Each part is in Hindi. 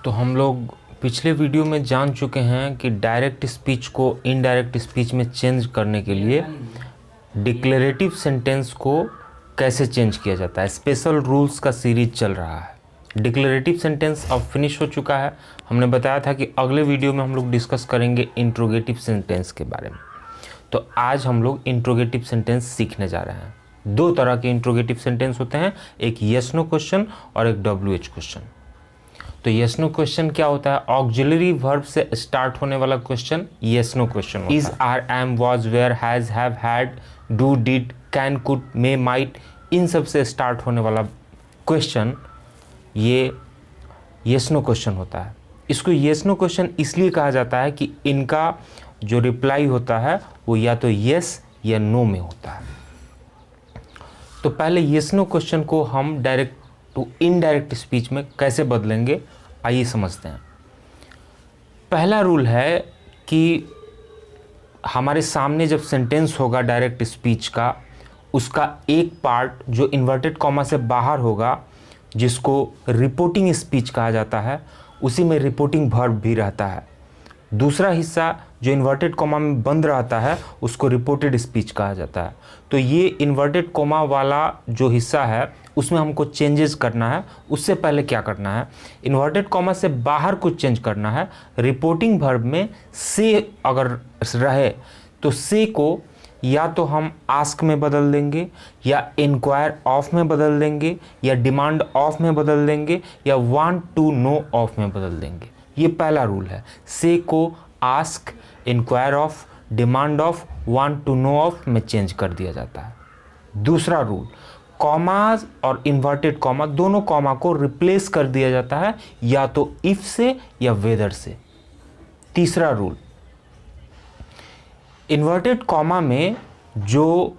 तो हम लोग पिछले वीडियो में जान चुके हैं कि डायरेक्ट स्पीच को इनडायरेक्ट स्पीच में चेंज करने के लिए डिक्लेरेटिव सेंटेंस को कैसे चेंज किया जाता है। स्पेशल रूल्स का सीरीज चल रहा है। डिक्लेरेटिव सेंटेंस अब फिनिश हो चुका है। हमने बताया था कि अगले वीडियो में हम लोग डिस्कस करेंगे इंट्रोगेटिव सेंटेंस के बारे में। तो आज हम लोग इंट्रोगेटिव सेंटेंस सीखने जा रहे हैं। दो तरह के इंट्रोगेटिव सेंटेंस होते हैं, एक यस नो क्वेश्चन और एक WH क्वेश्चन। तो यस नो क्वेश्चन क्या होता है? ऑक्सिलरी वर्ब से स्टार्ट होने वाला क्वेश्चन यस नो क्वेश्चन होता है। Is, are, am, was, were, has, have, had, do, did, can, could, may, might, इन सब से स्टार्ट होने वाला क्वेश्चन ये यस नो क्वेश्चन होता है। इसको यस नो क्वेश्चन इसलिए कहा जाता है कि इनका जो रिप्लाई होता है वो या तो यस या नो में होता है। तो पहले यस नो क्वेश्चन को हम डायरेक्ट टू इनडायरेक्ट स्पीच में कैसे बदलेंगे, आइए समझते हैं। पहला रूल है कि हमारे सामने जब सेंटेंस होगा डायरेक्ट स्पीच का, उसका एक पार्ट जो इन्वर्टेड कॉमा से बाहर होगा, जिसको रिपोर्टिंग स्पीच कहा जाता है, उसी में रिपोर्टिंग वर्ब भी रहता है। दूसरा हिस्सा जो इन्वर्टेड कॉमा में बंद रहता है उसको रिपोर्टेड स्पीच कहा जाता है। तो ये इन्वर्टेड कॉमा वाला जो हिस्सा है उसमें हमको चेंजेस करना है। उससे पहले क्या करना है, इन्वर्टेड कॉमा से बाहर कुछ चेंज करना है। रिपोर्टिंग वर्ब में से अगर रहे तो से को या तो हम आस्क में बदल देंगे, या इंक्वायर ऑफ में बदल देंगे, या डिमांड ऑफ में बदल देंगे, या वांट टू नो ऑफ में बदल देंगे। ये पहला रूल है। से को ask, inquire of, demand of, want to know of में चेंज कर दिया जाता है। दूसरा रूल, कॉमाज और इन्वर्टेड कॉमा दोनों कॉमा को रिप्लेस कर दिया जाता है या तो इफ से या वेदर से। तीसरा रूल, इन्वर्टेड कॉमा में जो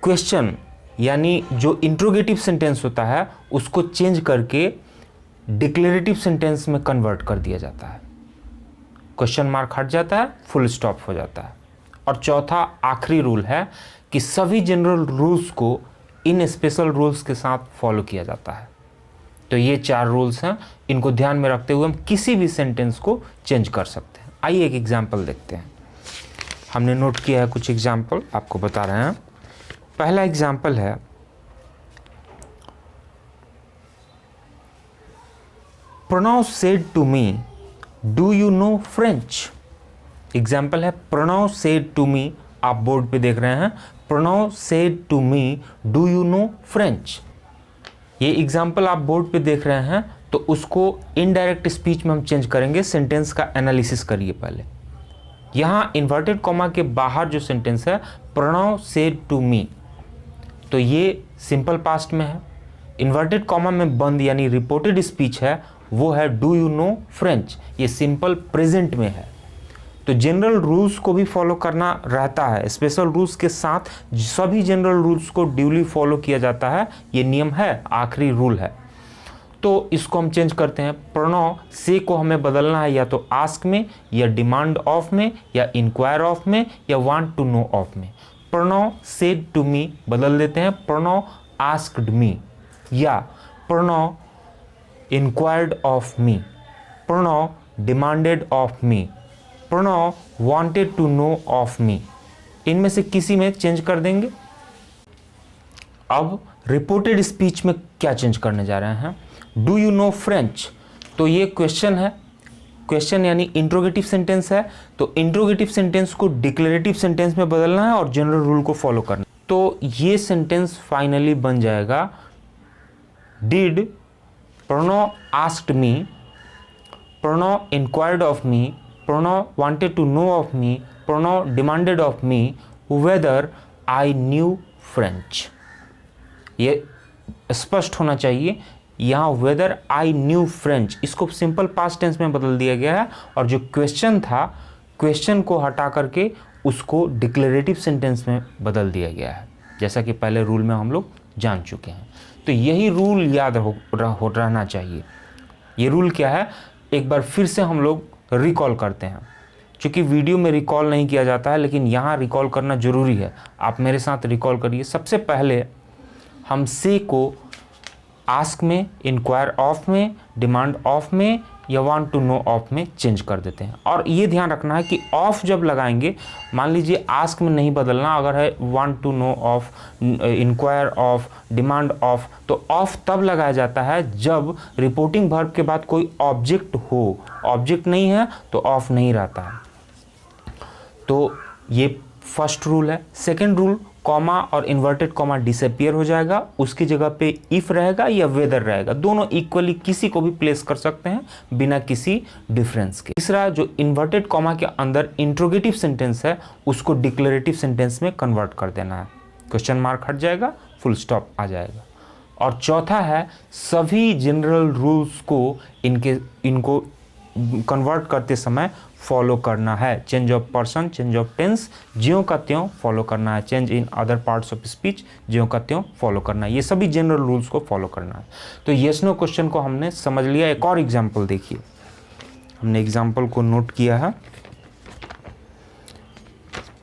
क्वेश्चन यानी जो इंट्रोगेटिव सेंटेंस होता है उसको चेंज करके डिक्लेरेटिव सेंटेंस में कन्वर्ट कर दिया जाता है। क्वेश्चन मार्क हट जाता है, फुल स्टॉप हो जाता है। और चौथा आखिरी रूल है कि सभी जनरल रूल्स को इन स्पेशल रूल्स के साथ फॉलो किया जाता है। तो ये 4 रूल्स हैं, इनको ध्यान में रखते हुए हम किसी भी सेंटेंस को चेंज कर सकते हैं। आइए एक एग्जाम्पल देखते हैं। हमने नोट किया है कुछ एग्जाम्पल, आपको बता रहे हैं। पहला एग्जाम्पल है, Pranav said to me, do you know French. Example है प्रणव सेड टू मी, आप बोर्ड पे देख रहे हैं, Pranav said to me, do you know French. ये एग्जाम्पल आप बोर्ड पे देख रहे हैं, तो उसको इनडायरेक्ट स्पीच में हम चेंज करेंगे। सेंटेंस का एनालिसिस करिए पहले। यहाँ इन्वर्टेड कॉमा के बाहर जो सेंटेंस है प्रणव सेड टू मी, तो ये सिंपल पास्ट में है। इन्वर्टेड कॉमा में बंद यानी रिपोर्टेड स्पीच है, वो है डू यू नो फ्रेंच, ये सिंपल प्रेजेंट में है। तो जनरल रूल्स को भी फॉलो करना रहता है। स्पेशल रूल्स के साथ सभी जनरल रूल्स को ड्यूली फॉलो किया जाता है, ये नियम है, आखिरी रूल है। तो इसको हम चेंज करते हैं। प्रणव से को हमें बदलना है या तो आस्क में, या डिमांड ऑफ में, या इंक्वायर ऑफ में, या वांट टू नो ऑफ में। प्रणव सेड टू मी बदल देते हैं प्रणव आस्क्ड मी, या Pranav inquired of me, Pranav demanded of me, Pranav wanted to know of me. इनमें से किसी में चेंज कर देंगे। अब रिपोर्टेड स्पीच में क्या चेंज करने जा रहे हैं, डू यू नो फ्रेंच। तो ये क्वेश्चन है, क्वेश्चन यानी इंट्रोगेटिव सेंटेंस है। तो इंट्रोगेटिव सेंटेंस को डिक्लेरेटिव सेंटेंस में बदलना है और जनरल रूल को फॉलो करना। तो ये सेंटेंस फाइनली बन जाएगा, did Pranav asked me, Pranav inquired of me, Pranav wanted to know of me, Pranav demanded of me whether I knew French. ये स्पष्ट होना चाहिए। यहाँ वेदर आई न्यू फ्रेंच, इसको सिंपल पास्ट टेंस में बदल दिया गया है, और जो क्वेश्चन था, क्वेश्चन को हटा करके उसको डिक्लेरेटिव सेंटेंस में बदल दिया गया है, जैसा कि पहले रूल में हम लोग जान चुके हैं। तो यही रूल याद रहना चाहिए। ये रूल क्या है, एक बार फिर से हम लोग रिकॉल करते हैं। क्योंकि वीडियो में रिकॉल नहीं किया जाता है, लेकिन यहाँ रिकॉल करना ज़रूरी है। आप मेरे साथ रिकॉल करिए। सबसे पहले हम से को आस्क में, इंक्वायर ऑफ में, डिमांड ऑफ में या वांट टू नो ऑफ में चेंज कर देते हैं। और ये ध्यान रखना है कि ऑफ जब लगाएंगे, मान लीजिए आस्क में नहीं बदलना, अगर है want to know of, inquire of, demand of, तो ऑफ तब लगाया जाता है जब रिपोर्टिंग वर्ब के बाद कोई ऑब्जेक्ट हो। ऑब्जेक्ट नहीं है तो ऑफ नहीं रहता है। तो ये फर्स्ट रूल है। सेकेंड रूल, कॉमा और इन्वर्टेड कॉमा डिसअपियर हो जाएगा, उसकी जगह पे इफ रहेगा या वेदर रहेगा, दोनों इक्वली किसी को भी प्लेस कर सकते हैं बिना किसी डिफरेंस के। तीसरा, जो इन्वर्टेड कॉमा के अंदर इंट्रोगेटिव सेंटेंस है उसको डिक्लेरेटिव सेंटेंस में कन्वर्ट कर देना है। क्वेश्चन मार्क हट जाएगा, फुल स्टॉप आ जाएगा। और चौथा है, सभी जनरल रूल्स को इनको कन्वर्ट करते समय फॉलो करना है। Change of person, change of tense ज्यों का त्यों फॉलो करना है। Change in other parts of speech ज्यों का त्यों फॉलो करना है। ये सभी जनरल रूल्स को फॉलो करना है। तो यस नो क्वेश्चन को हमने समझ लिया। एक और एग्जांपल देखिए, हमने एग्जांपल को नोट किया है।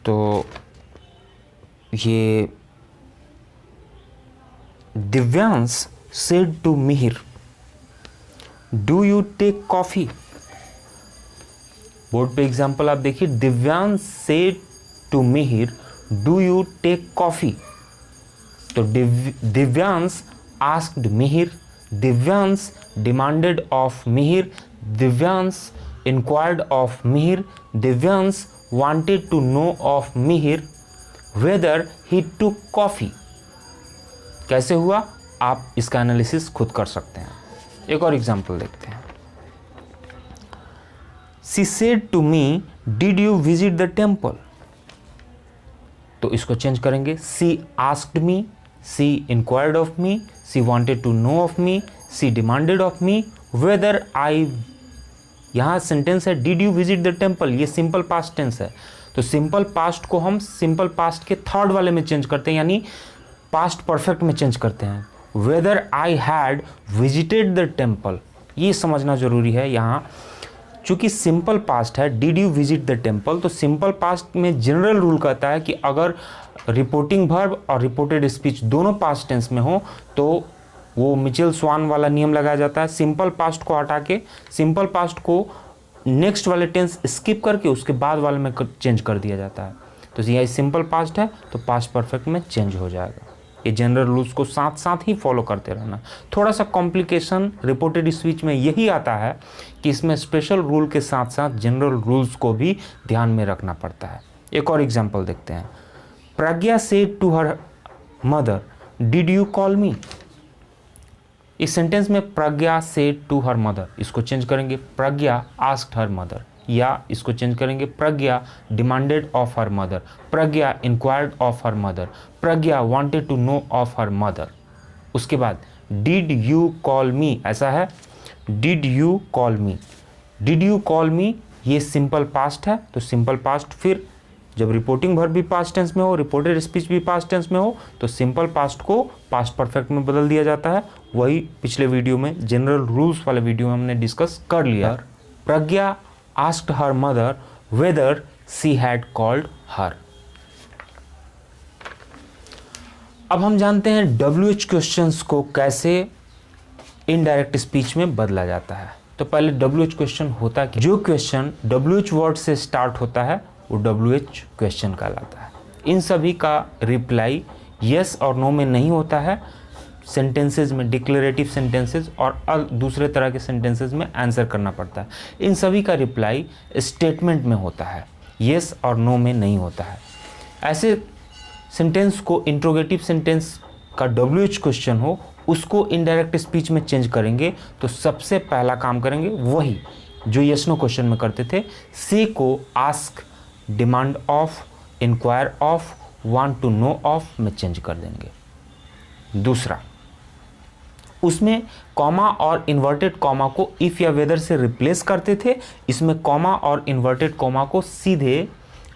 तो ये Divyansh said to Mihir, do you take coffee. Board पे एग्जाम्पल आप देखिए, Divyansh said to Mihir, do you take coffee. तो Divyansh asked Mihir, Divyansh demanded of Mihir, Divyansh inquired of Mihir, Divyansh wanted to know of Mihir whether he took coffee. कैसे हुआ, आप इसका एनालिसिस खुद कर सकते हैं। एक और एग्जाम्पल देखते हैं। She said to me, did you visit the temple? तो इसको चेंज करेंगे, she asked me, she inquired of me, she wanted to know of me, she demanded of me whether I, यहाँ सेंटेंस है did you visit the temple, ये सिंपल पास्ट टेंस है। तो सिंपल पास्ट को हम सिंपल पास्ट के थर्ड वाले में चेंज करते हैं, यानी पास्ट परफेक्ट में चेंज करते हैं। whether I had visited the temple, ये समझना जरूरी है। यहाँ चूंकि सिंपल पास्ट है, did you visit the temple, तो सिंपल पास्ट में जनरल रूल कहता है कि अगर रिपोर्टिंग वर्ब और रिपोर्टेड स्पीच दोनों पास्ट टेंस में हो तो वो मिचेल स्वान वाला नियम लगाया जाता है। सिंपल पास्ट को हटा के सिंपल पास्ट को नेक्स्ट वाले टेंस स्किप करके उसके बाद वाले में चेंज कर दिया जाता है। तो यह सिंपल पास्ट है तो पास्ट परफेक्ट में चेंज हो जाएगा। ये जनरल रूल्स को साथ साथ ही फॉलो करते रहना। थोड़ा सा कॉम्प्लिकेशन रिपोर्टेड स्पीच में यही आता है कि इसमें स्पेशल रूल के साथ साथ जनरल रूल्स को भी ध्यान में रखना पड़ता है। एक और एग्जांपल देखते हैं। Pragya said to her mother, did you call me. इस सेंटेंस में Pragya said to her mother, इसको चेंज करेंगे प्रज्ञा आस्क्ड हर मदर, या इसको चेंज करेंगे Pragya demanded of her mother, Pragya inquired of her mother, Pragya wanted to know of her mother. उसके बाद डिड यू कॉल मी, ऐसा है did you call me. Did you call me ये सिंपल पास्ट है, तो सिंपल पास्ट फिर जब रिपोर्टिंग वर्ब भी पास्ट टेंस में हो, रिपोर्टेड स्पीच भी पास्ट टेंस में हो, तो सिंपल पास्ट को पास्ट परफेक्ट में बदल दिया जाता है। वही पिछले वीडियो में जनरल रूल्स वाले वीडियो में हमने डिस्कस कर लिया। प्रज्ञा asked her mother whether she had called her। अब हम जानते हैं WH क्वेश्चंस को कैसे इनडायरेक्ट स्पीच में बदला जाता है। तो पहले WH क्वेश्चन होता है, जो क्वेश्चन WH वर्ड से स्टार्ट होता है वो WH क्वेश्चन कहलाता है। इन सभी का रिप्लाई यस और नो में नहीं होता है, सेंटेंसेज में, डिक्लेरेटिव सेंटेंसेज और दूसरे तरह के सेंटेंसेज में आंसर करना पड़ता है। इन सभी का रिप्लाई स्टेटमेंट में होता है, येस और नो में नहीं होता है। ऐसे सेंटेंस को इंट्रोगेटिव सेंटेंस का WH क्वेश्चन हो, उसको इनडायरेक्ट स्पीच में चेंज करेंगे तो सबसे पहला काम करेंगे वही जो यस नो क्वेश्चन में करते थे, सी को ask, demand of, inquire of, want to know of में चेंज कर देंगे। दूसरा, उसमें कॉमा और इन्वर्टेड कॉमा को इफ या वेदर से रिप्लेस करते थे, इसमें कॉमा और इन्वर्टेड कॉमा को सीधे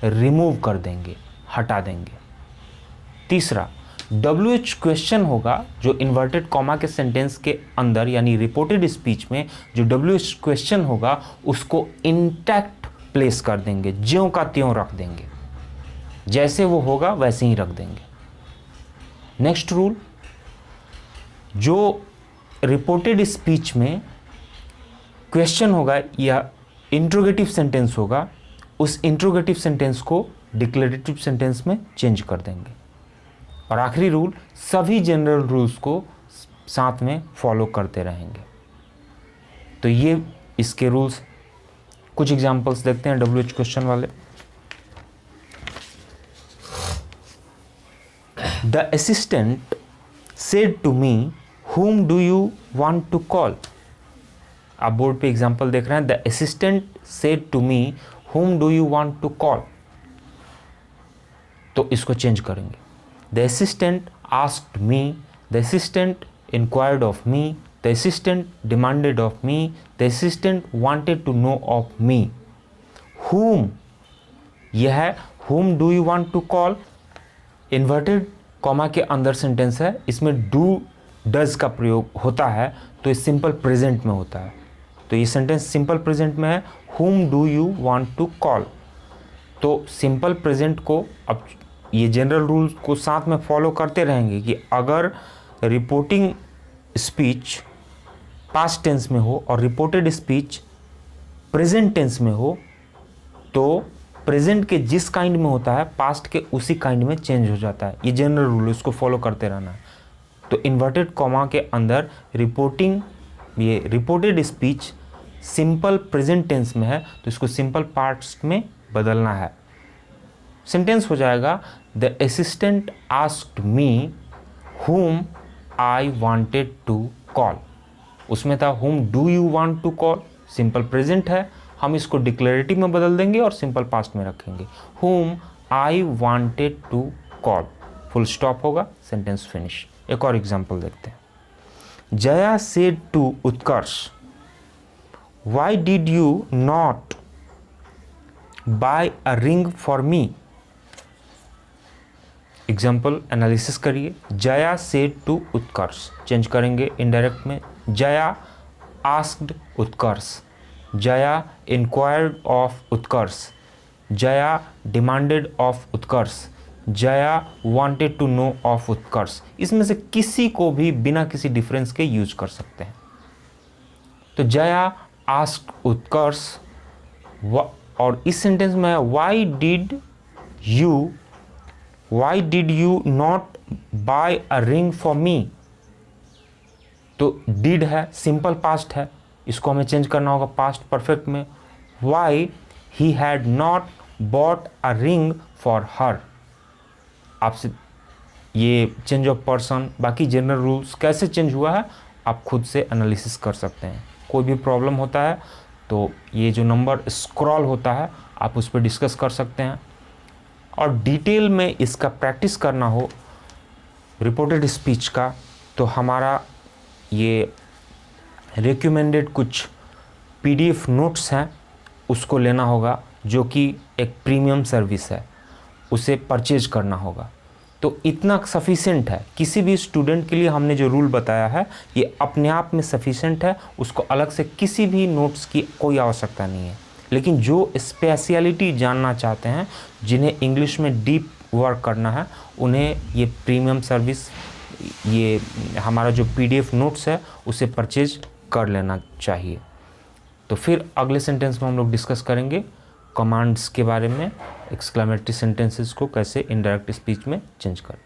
रिमूव कर देंगे, हटा देंगे। तीसरा, WH क्वेश्चन होगा जो इन्वर्टेड कॉमा के सेंटेंस के अंदर यानी रिपोर्टेड स्पीच में जो WH क्वेश्चन होगा उसको इंटैक्ट प्लेस कर देंगे, ज्यों का त्यों रख देंगे, जैसे वो होगा वैसे ही रख देंगे। नेक्स्ट रूल, जो रिपोर्टेड स्पीच में क्वेश्चन होगा या इंट्रोगेटिव सेंटेंस होगा, उस इंट्रोगेटिव सेंटेंस को डिक्लेरेटिव सेंटेंस में चेंज कर देंगे। और आखिरी रूल, सभी जनरल रूल्स को साथ में फॉलो करते रहेंगे। तो ये इसके रूल्स, कुछ एग्जांपल्स देखते हैं WH क्वेश्चन वाले। The assistant said to me whom do you want to call? आप बोर्ड पे एग्जांपल देख रहे हैं। The assistant said to me whom do you want to call? तो इसको चेंज करेंगे। The assistant asked me, the assistant inquired of me, the assistant demanded of me, the assistant wanted to know of me. whom, यह है whom do you want to call, inverted comma के अंदर सेंटेंस है, इसमें डू डज का प्रयोग होता है, तो ये सिंपल प्रेजेंट में होता है। तो ये सेंटेंस सिंपल प्रेजेंट में है, whom do you want to call। तो सिंपल प्रेजेंट को अब ये जनरल रूल्स को साथ में फॉलो करते रहेंगे कि अगर रिपोर्टिंग स्पीच पास्ट टेंस में हो और रिपोर्टेड स्पीच प्रेजेंट टेंस में हो, तो प्रेजेंट के जिस काइंड में होता है पास्ट के उसी काइंड में चेंज हो जाता है। ये जनरल रूल, इसको फॉलो करते रहना है। तो इन्वर्टेड कॉमा के अंदर reported speech simple present tense में है, तो इसको सिंपल पास्ट में बदलना है। सेंटेंस हो जाएगा the assistant asked me whom I wanted to call। उसमें था whom do you want to call, simple present है, हम इसको डिक्लेरेटिव में बदल देंगे और सिंपल पास्ट में रखेंगे, whom I wanted to call, full stop होगा, सेंटेंस फिनिश। एक और एग्जांपल देखते हैं। Jaya said to Utkarsh, why did you not buy a ring for me. Example analysis करिए। Jaya said to Utkarsh, change करेंगे इनडायरेक्ट में। Jaya asked Utkarsh, Jaya inquired of Utkarsh, Jaya demanded of Utkarsh, Jaya wanted to know of Utkarsh. इसमें से किसी को भी बिना किसी डिफरेंस के यूज कर सकते हैं। तो जया आस्क्ड उत्कर्ष, और इस सेंटेंस में है why did you not buy a ring for me. तो डिड है, सिंपल पास्ट है, इसको हमें चेंज करना होगा पास्ट परफेक्ट में। Why he had not bought a ring for her. आपसे ये चेंज ऑफ पर्सन, बाकी जनरल रूल्स कैसे चेंज हुआ है आप खुद से एनालिसिस कर सकते हैं। कोई भी प्रॉब्लम होता है तो ये जो नंबर स्क्रॉल होता है आप उस पर डिस्कस कर सकते हैं। और डिटेल में इसका प्रैक्टिस करना हो रिपोर्टेड स्पीच का, तो हमारा ये रिकमेंडेड कुछ PDF नोट्स हैं, उसको लेना होगा, जो कि एक प्रीमियम सर्विस है, उसे परचेज करना होगा। तो इतना सफिशेंट है, किसी भी स्टूडेंट के लिए हमने जो रूल बताया है ये अपने आप में सफिशेंट है, उसको अलग से किसी भी नोट्स की कोई आवश्यकता नहीं है। लेकिन जो स्पेशलिटी जानना चाहते हैं, जिन्हें इंग्लिश में डीप वर्क करना है, उन्हें ये प्रीमियम सर्विस, ये हमारा जो PDF नोट्स है उसे परचेज कर लेना चाहिए। तो फिर अगले सेंटेंस में हम लोग डिस्कस करेंगे कमांड्स के बारे में, एक्सक्लेमेटरी सेंटेंसेस को कैसे इनडायरेक्ट स्पीच में चेंज करते हैं।